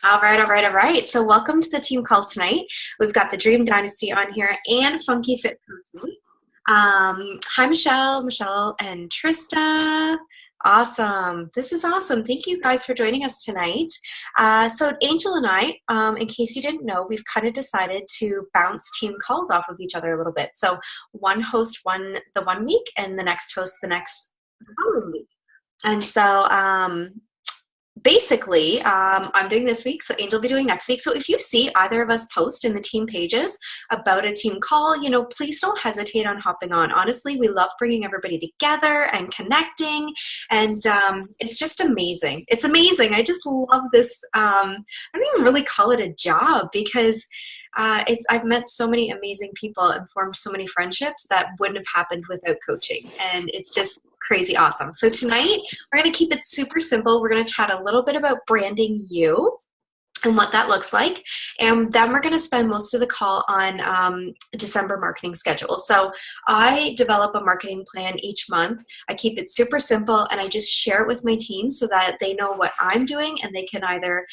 All right, all right, all right. So welcome to the team call tonight. We've got the Dream Dynasty on here and Funky Fit Protein. Hi, Michelle, and Trista. Awesome. This is awesome. Thank you guys for joining us tonight. So Angel and I, in case you didn't know, we've kind of decided to bounce team calls off of each other a little bit. So one host the one week and the next host the following week. And so basically, I'm doing this week, so Angel will be doing next week. So if you see either of us post in the team pages about a team call, please don't hesitate on hopping on. Honestly, we love bringing everybody together and connecting, and it's just amazing. It's amazing. I just love this. I don't even really call it a job because I've met so many amazing people and formed so many friendships that wouldn't have happened without coaching, and it's just crazy awesome. So tonight we're going to keep it super simple. We're going to chat a little bit about branding you and what that looks like. And then we're going to spend most of the call on December marketing schedule. So I develop a marketing plan each month. I keep it super simple and I just share it with my team so that they know what I'm doing and they can either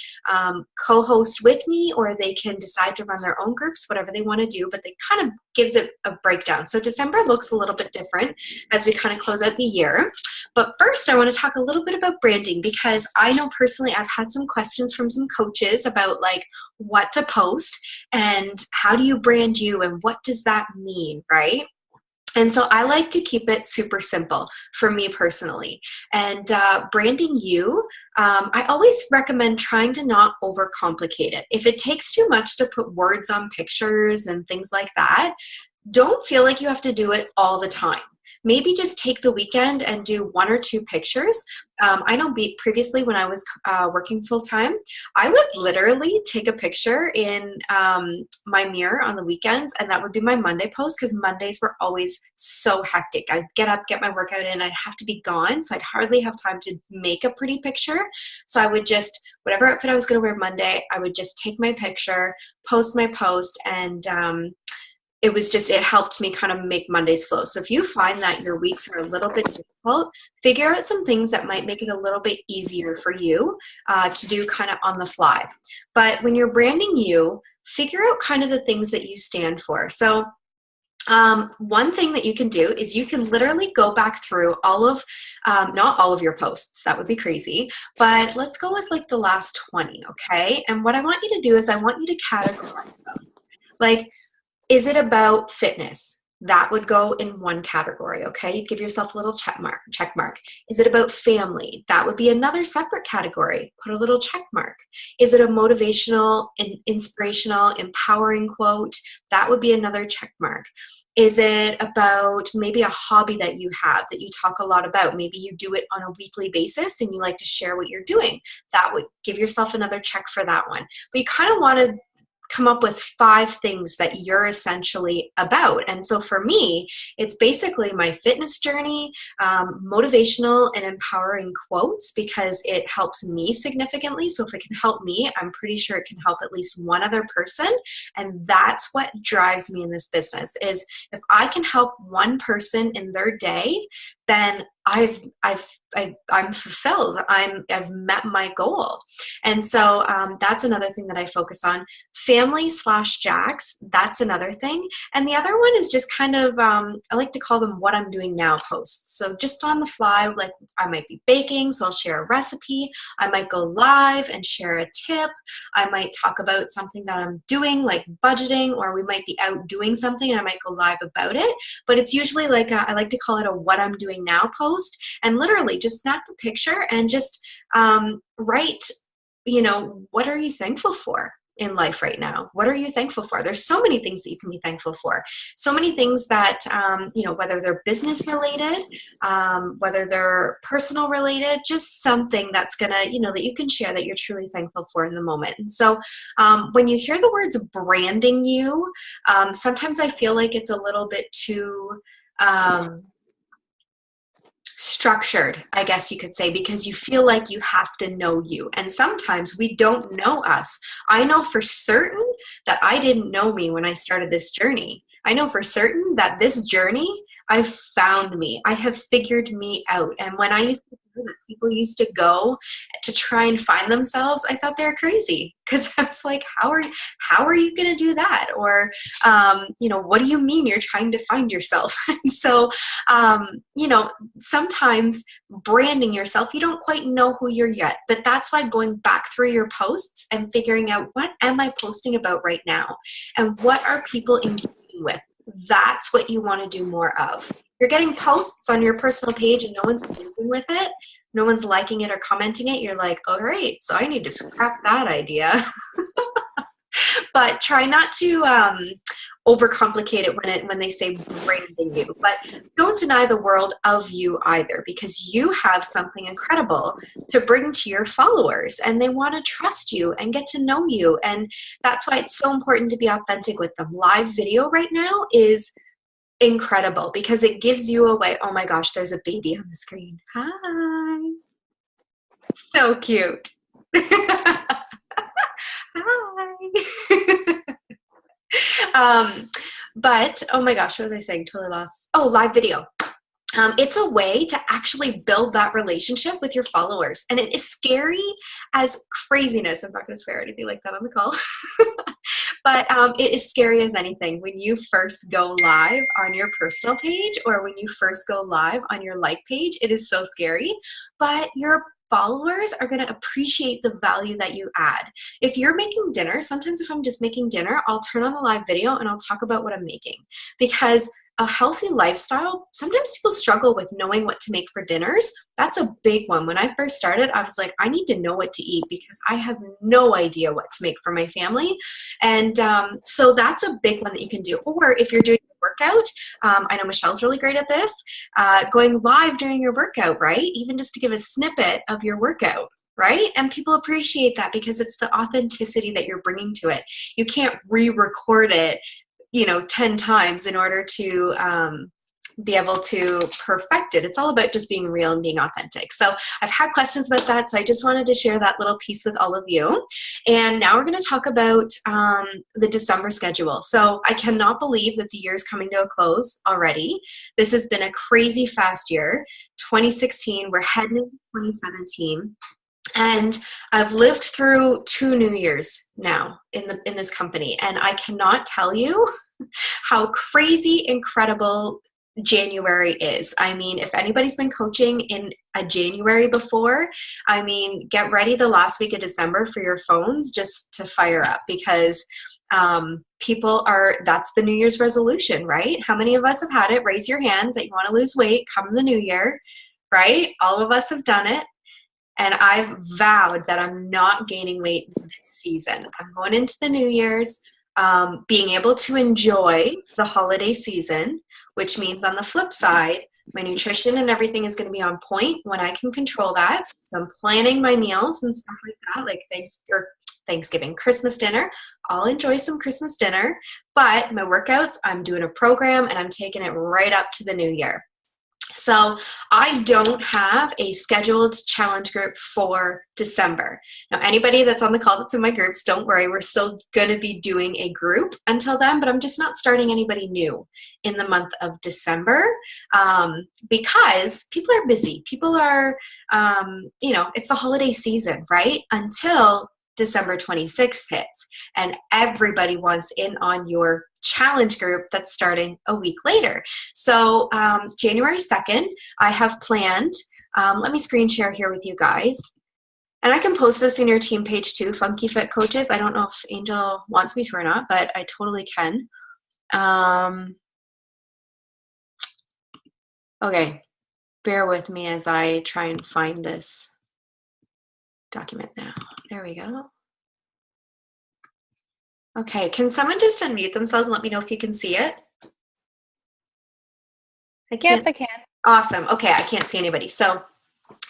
co-host with me or they can decide to run their own groups, whatever they want to do, but they kind of gives it a breakdown. So December looks a little bit different as we kind of close out the year. But first, I want to talk a little bit about branding because I know personally I've had some questions from some coaches about like what to post and how do you brand you and what does that mean, right? And so I like to keep it super simple for me personally. And branding you, I always recommend trying to not overcomplicate it. If it takes too much to put words on pictures and things like that, don't feel like you have to do it all the time. Maybe just take the weekend and do one or two pictures. I know previously when I was working full-time, I would literally take a picture in my mirror on the weekends, and that would be my Monday post because Mondays were always so hectic. I'd get up, get my workout in, I'd have to be gone, so I'd hardly have time to make a pretty picture. So I would just, whatever outfit I was going to wear Monday, I would just take my picture, post my post, and it helped me kind of make Mondays flow. So if you find that your weeks are a little bit difficult, figure out some things that might make it a little bit easier for you to do kind of on the fly. But when you're branding you, figure out kind of the things that you stand for. So one thing that you can do is you can literally go back through not all of your posts, that would be crazy, but let's go with like the last 20, okay? And what I want you to do is I want you to categorize them. Like, is it about fitness? That would go in one category, okay? You give yourself a little check mark. Is it about family? That would be another separate category. Put a little check mark. Is it a motivational, inspirational, empowering quote? That would be another check mark. Is it about maybe a hobby that you have that you talk a lot about? Maybe you do it on a weekly basis and you like to share what you're doing. That would give yourself another check for that one. But you kind of want to come up with 5 things that you're essentially about. And so for me, it's basically my fitness journey, motivational and empowering quotes because it helps me significantly. So if it can help me, I'm pretty sure it can help at least one other person. And that's what drives me in this business is if I can help one person in their day, then I'm fulfilled. I've met my goal. And so that's another thing that I focus on. Family/Jax, that's another thing. And the other one is just kind of, I like to call them what I'm doing now posts. So just on the fly, like I might be baking, so I'll share a recipe. I might go live and share a tip. I might talk about something that I'm doing, like budgeting, or we might be out doing something and I might go live about it. But it's usually like I like to call it a what I'm doing now post. And literally just snap a picture and just write, what are you thankful for in life right now? What are you thankful for? There's so many things that you can be thankful for. So many things that, whether they're business related, whether they're personal related, just something that's going to, that you can share that you're truly thankful for in the moment. And so when you hear the words branding you, sometimes I feel like it's a little bit too structured, I guess you could say, because you feel like you have to know you. And sometimes we don't know us. I know for certain that I didn't know me when I started this journey. I know for certain that this journey, I found me. I have figured me out. And when I used to that people used to go to try and find themselves, I thought they were crazy, because I was like, how are you going to do that? Or, what do you mean you're trying to find yourself? And so, sometimes branding yourself, you don't quite know who you're yet, but that's why going back through your posts and figuring out, what am I posting about right now? And what are people engaging with? That's what you want to do more of. You're getting posts on your personal page and no one's engaging with it, no one's liking it or commenting it, you're like, all right, so I need to scrap that idea. But try not to overcomplicate it when they say branding you. But don't deny the world of you either, because you have something incredible to bring to your followers, and they want to trust you and get to know you. And that's why it's so important to be authentic with them. Live video right now is incredible because it gives you a way. Oh my gosh, there's a baby on the screen. Hi. So cute. Hi. But oh my gosh, what was I saying? Totally lost. Oh, live video. It's a way to actually build that relationship with your followers. And it is scary as craziness. I'm not going to swear or anything like that on the call. But it is scary as anything when you first go live on your personal page, or when you first go live on your like page. It is so scary. But your followers are going to appreciate the value that you add. If you're making dinner, sometimes if I'm just making dinner, I'll turn on the live video and I'll talk about what I'm making, because a healthy lifestyle, sometimes people struggle with knowing what to make for dinners. That's a big one. When I first started, I was like, I need to know what to eat because I have no idea what to make for my family. And so that's a big one that you can do. Or if you're doing a workout, I know Michelle's really great at this, going live during your workout, right? Even just to give a snippet of your workout. Right? And people appreciate that because it's the authenticity that you're bringing to it. You can't re-record it 10 times in order to be able to perfect it. It's all about just being real and being authentic. So I've had questions about that, so I just wanted to share that little piece with all of you. And now we're going to talk about the December schedule. So I cannot believe that the year is coming to a close already. This has been a crazy fast year. 2016, we're heading into 2017. And I've lived through 2 New Years now in this company, and I cannot tell you how crazy incredible January is. I mean, if anybody's been coaching in a January before, I mean, get ready the last week of December for your phones just to fire up, because that's the New Year's resolution, right? How many of us have had it? Raise your hand that you want to lose weight come the new year, right? All of us have done it. And I've vowed that I'm not gaining weight this season. I'm going into the New Year's being able to enjoy the holiday season, which means on the flip side, my nutrition and everything is going to be on point when I can control that. So I'm planning my meals and stuff like that, like Thanksgiving, Christmas dinner. I'll enjoy some Christmas dinner, but my workouts, I'm doing a program and I'm taking it right up to the new year. So I don't have a scheduled challenge group for December. Now, anybody that's on the call that's in my groups, don't worry, we're still going to be doing a group until then, but I'm just not starting anybody new in the month of December because people are busy. People are, it's the holiday season, right? Until December 26th hits, and everybody wants in on your challenge group that's starting a week later. So January 2nd, I have planned, let me screen share here with you guys, and I can post this in your team page too, Funky Fit Coaches. I don't know if Angel wants me to or not, but I totally can. Okay, bear with me as I try and find this document now. There we go. Okay, can someone just unmute themselves and let me know if you can see it? I can't. Yep, I can. Awesome. Okay, I can't see anybody. So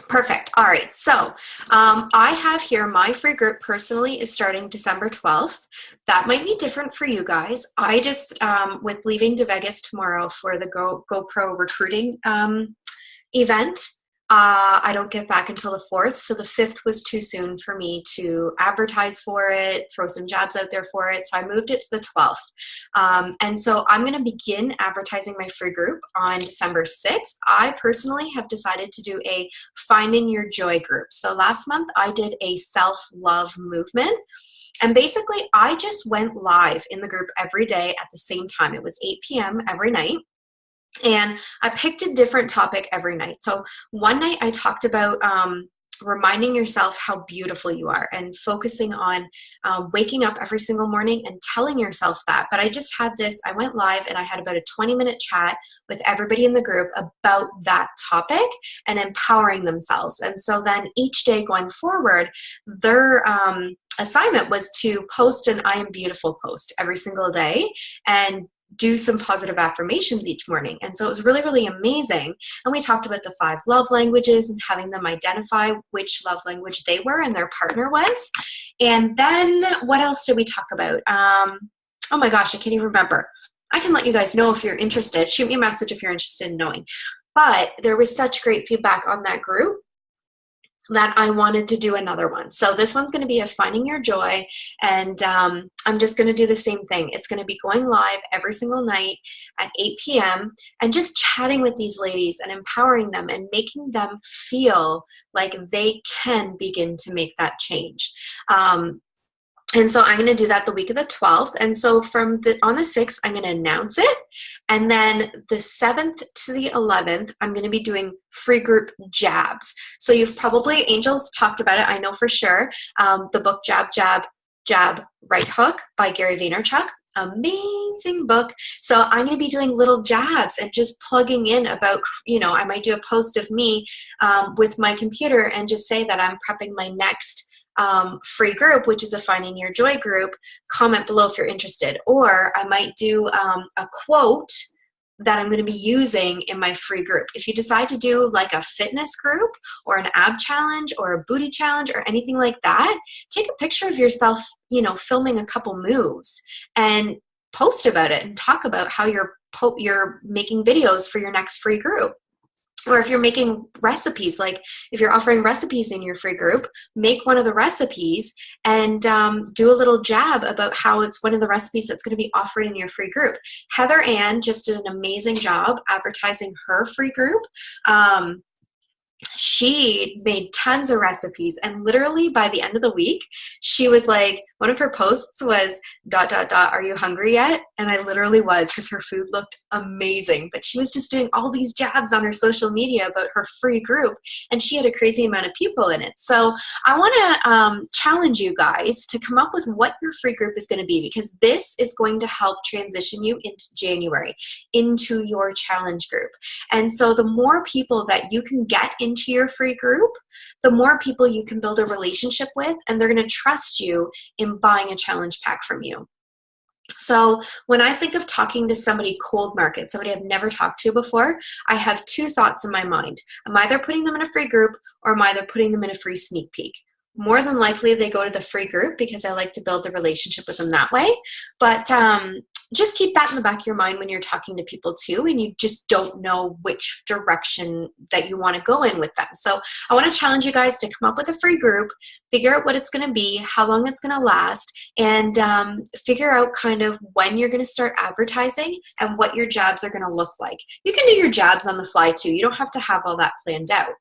perfect. All right. So I have here my free group personally is starting December 12th. That might be different for you guys. I just, with leaving to Vegas tomorrow for the GoPro recruiting event, I don't get back until the 4th. So the 5th was too soon for me to advertise for it, throw some jobs out there for it. So I moved it to the 12th. And so I'm going to begin advertising my free group on December 6th. I personally have decided to do a Finding Your Joy group. So last month I did a self-love movement. And basically I just went live in the group every day at the same time. It was 8 p.m. every night. And I picked a different topic every night. So one night I talked about reminding yourself how beautiful you are and focusing on waking up every single morning and telling yourself that. But I just had this, I went live and I had about a 20-minute chat with everybody in the group about that topic and empowering themselves. And so then each day going forward, their assignment was to post an I am beautiful post every single day and do some positive affirmations each morning. And so it was really, really amazing. And we talked about the 5 love languages and having them identify which love language they were and their partner was. And then what else did we talk about? Oh my gosh, I can't even remember. I can let you guys know if you're interested. Shoot me a message if you're interested in knowing. But there was such great feedback on that group that I wanted to do another one. So this one's going to be a Finding Your Joy, and I'm just going to do the same thing. It's going to be going live every single night at 8 p.m. and just chatting with these ladies and empowering them and making them feel like they can begin to make that change. And so I'm going to do that the week of the 12th. And so on the 6th, I'm going to announce it. And then the 7th to the 11th, I'm going to be doing free group jabs. So you've probably, Angels talked about it, I know for sure. The book Jab, Jab, Jab, Right Hook by Gary Vaynerchuk. Amazing book. So I'm going to be doing little jabs and just plugging in about, I might do a post of me with my computer and just say that I'm prepping my next free group, which is a Finding Your Joy group. Comment below if you're interested. Or I might do a quote that I'm going to be using in my free group. If you decide to do like a fitness group or an ab challenge or a booty challenge or anything like that, take a picture of yourself, filming a couple moves and post about it and talk about how you're making videos for your next free group. Or if you're making recipes, like if you're offering recipes in your free group, make one of the recipes and do a little jab about how it's one of the recipes that's going to be offered in your free group. Heather Ann just did an amazing job advertising her free group. She made tons of recipes, and literally by the end of the week, she was like, one of her posts was ... are you hungry yet? And I literally was, because her food looked amazing. But she was just doing all these jabs on her social media about her free group, and she had a crazy amount of people in it. So I want to challenge you guys to come up with what your free group is going to be, because this is going to help transition you into January, into your challenge group. And so the more people that you can get into your free group, the more people you can build a relationship with, and they're going to trust you in buying a challenge pack from you. So when I think of talking to somebody cold market, somebody I've never talked to before, I have 2 thoughts in my mind. I'm either putting them in a free group or I'm either putting them in a free sneak peek. More than likely they go to the free group because I like to build a relationship with them that way. But just keep that in the back of your mind when you're talking to people too, and you just don't know which direction that you want to go in with them. So I want to challenge you guys to come up with a free group, figure out what it's going to be, how long it's going to last, and figure out kind of when you're going to start advertising and what your jabs are going to look like. You can do your jabs on the fly too. You don't have to have all that planned out.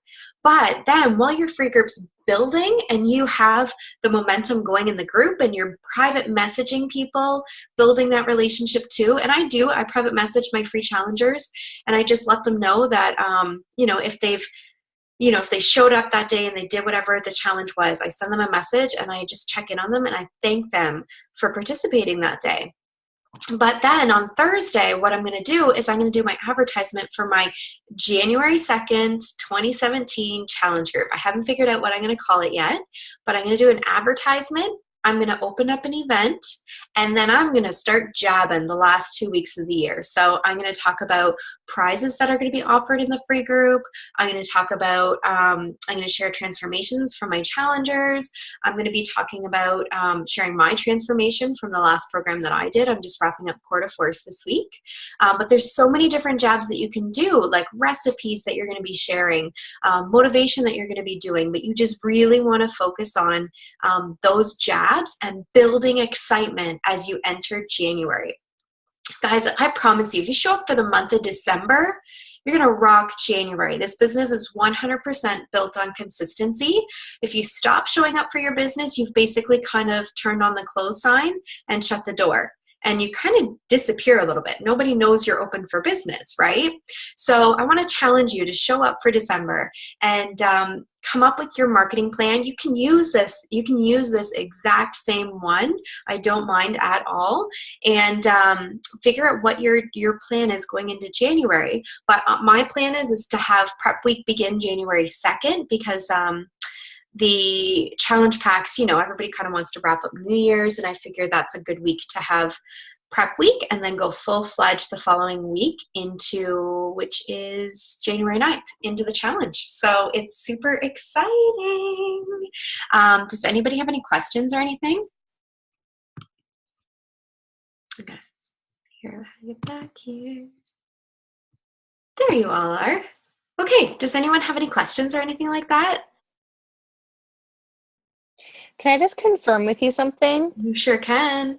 But then while your free group's building and you have the momentum going in the group and you're private messaging people, building that relationship too. And I private message my free challengers, and I just let them know that, if they showed up that day and they did whatever the challenge was, I send them a message and I just check in on them and I thank them for participating that day. But then on Thursday, what I'm going to do is I'm going to do my advertisement for my January 2nd, 2017 challenge group. I haven't figured out what I'm going to call it yet, but I'm going to do an advertisement I'm going to open up an event, and then I'm going to start jabbing the last 2 weeks of the year. So I'm going to talk about prizes that are going to be offered in the free group. I'm going to talk about, I'm going to share transformations from my challengers. I'm going to be talking about sharing my transformation from the last program that I did. I'm just wrapping up Core de Force this week. But there's so many different jabs that you can do, like recipes that you're going to be sharing, motivation that you're going to be doing, but you just really want to focus on those jabs and building excitement as you enter January. Guys, I promise you, if you show up for the month of December, you're going to rock January. This business is 100% built on consistency. If you stop showing up for your business, you've basically kind of turned on the close sign and shut the door. And you kind of disappear a little bit. Nobody knows you're open for business, right? So I want to challenge you to show up for December and come up with your marketing plan. You can use this. You can use this exact same one. I don't mind at all. And figure out what your plan is going into January. But my plan is to have prep week begin January 2nd, because the challenge packs, everybody kind of wants to wrap up New Year's, and I figure that's a good week to have prep week and then go full-fledged the following week into, which is January 9th, into the challenge. So it's super exciting. Does anybody have any questions or anything? Okay, here, get back here. There you all are. Okay, does anyone have any questions or anything like that? Can I just confirm with you something? You sure can.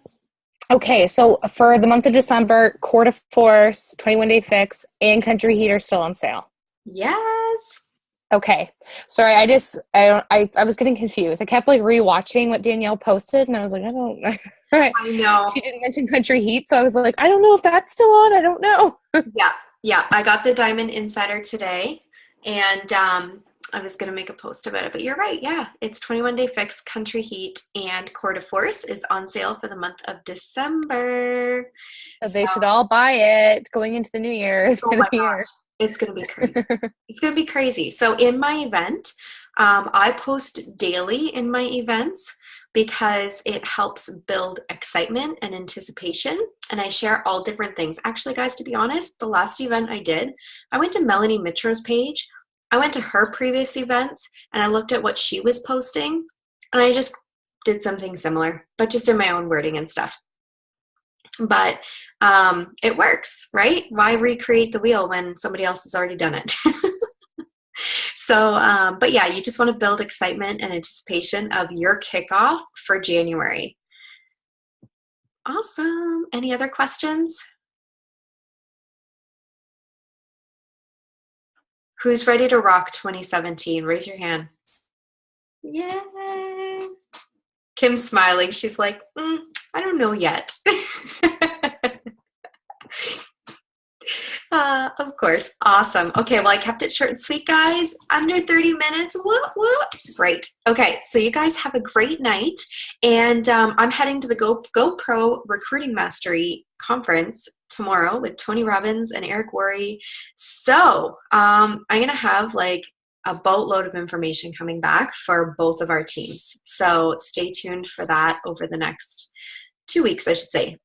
Okay, so for the month of December, Core de Force, 21 Day Fix, and Country Heat are still on sale. Yes. Okay. Sorry, I was getting confused. I kept rewatching what Danielle posted, and I was like, I don't know. I know. She didn't mention Country Heat, so I was like, I don't know if that's still on. I don't know. Yeah. I got the Diamond Insider today, and I was going to make a post about it, but you're right. Yeah, it's 21 Day Fix, Country Heat, and Core de Force is on sale for the month of December. So they should all buy it going into the new year. Oh my gosh, it's going to be crazy. It's going to be crazy. So in my event, I post daily in my events because it helps build excitement and anticipation. And I share all different things. Actually, guys, to be honest, the last event I did, I went to Melanie Mitro's page. I went to her previous events and I looked at what she was posting, and I just did something similar, but just in my own wording and stuff. But it works, right? Why recreate the wheel when somebody else has already done it? So, but yeah, you just want to build excitement and anticipation of your kickoff for January. Awesome. Any other questions? Who's ready to rock 2017? Raise your hand. Yay. Kim's smiling. She's like, I don't know yet. Of course. Awesome. Okay, well, I kept it short and sweet, guys. Under 30 minutes. Whoop, whoop. Great. Okay, so you guys have a great night. And I'm heading to the GoPro Recruiting Mastery Conference tomorrow with Tony Robbins and Eric Worre. So I'm going to have a boatload of information coming back for both of our teams. So stay tuned for that over the next 2 weeks, I should say.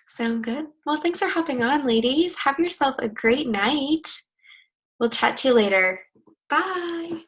Sound good? Well, thanks for hopping on, ladies. Have yourself a great night. We'll chat to you later. Bye.